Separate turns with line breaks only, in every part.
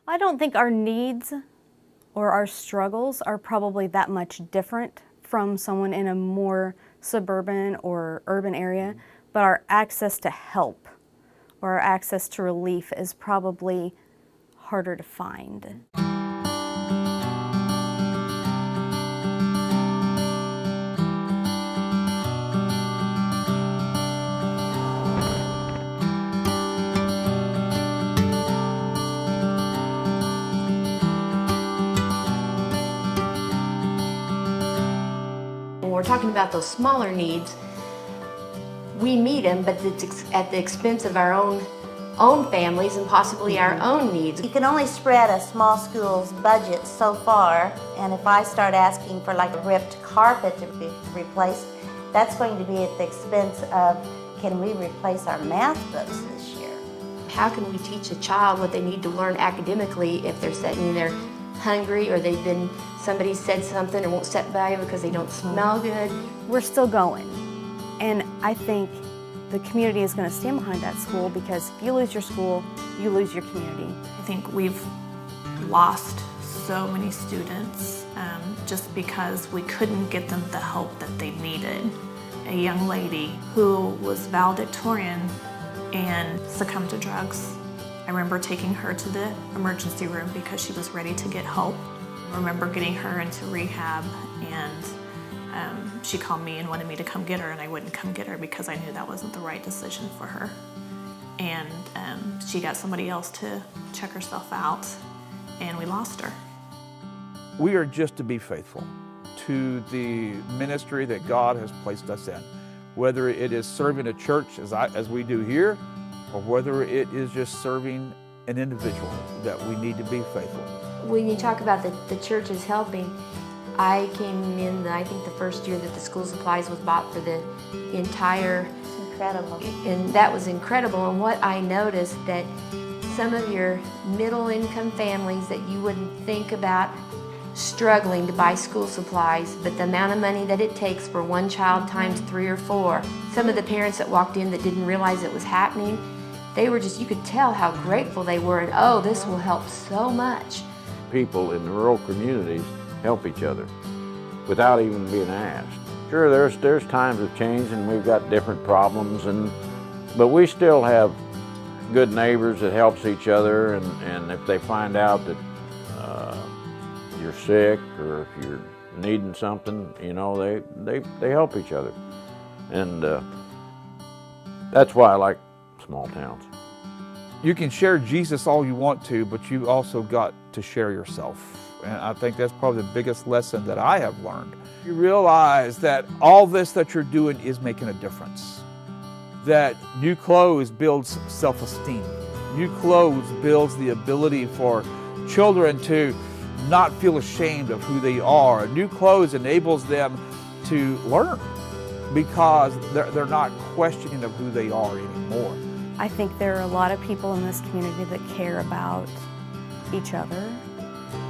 I don't think our needs or our struggles are probably that much different from someone in a more suburban or urban area, but our access to help or our access to relief is probably harder to find.
When we're talking about those smaller needs, we meet them, but it's at the expense of our own families and possibly our own needs.
You can only spread a small school's budget so far, and if I start asking for like a ripped carpet to be replaced, that's going to be at the expense of, can we replace our math books this year?
How can we teach a child what they need to learn academically if they're sitting there hungry, or somebody said something or won't sit by because they don't smell good?
We're still going, and I think the community is going to stand behind that school, because if you lose your school, you lose your community.
I think we've lost so many students just because we couldn't get them the help that they needed. A young lady who was valedictorian and succumbed to drugs. I remember taking her to the emergency room because she was ready to get help. I remember getting her into rehab, and she called me and wanted me to come get her, and I wouldn't come get her because I knew that wasn't the right decision for her. And she got somebody else to check herself out, and we lost her.
We are just to be faithful to the ministry that God has placed us in, whether it is serving a church as we do here, or whether it is just serving an individual, that we need to be faithful.
When you talk about the church is helping, I came in, I think the first year that the school supplies was bought for the entire...
It's incredible.
And that was incredible. And what I noticed, that some of your middle income families that you wouldn't think about struggling to buy school supplies, but the amount of money that it takes for one child times 3 or 4. Some of the parents that walked in that didn't realize it was happening, they were just, you could tell how grateful they were, and oh, this will help so much.
People in the rural communities help each other without even being asked. Sure, there's times of change and we've got different problems, but we still have good neighbors that helps each other, and if they find out that you're sick or if you're needing something, you know, they help each other. And that's why I like small towns.
You can share Jesus all you want to, but you also got to share yourself. And I think that's probably the biggest lesson that I have learned. You realize that all this that you're doing is making a difference. That new clothes builds self-esteem. New clothes builds the ability for children to not feel ashamed of who they are. New clothes enables them to learn, because they're not questioning of who they are anymore.
I think there are a lot of people in this community that care about each other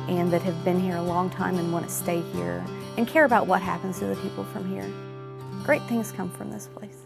and that have been here a long time and want to stay here and care about what happens to the people from here. Great things come from this place.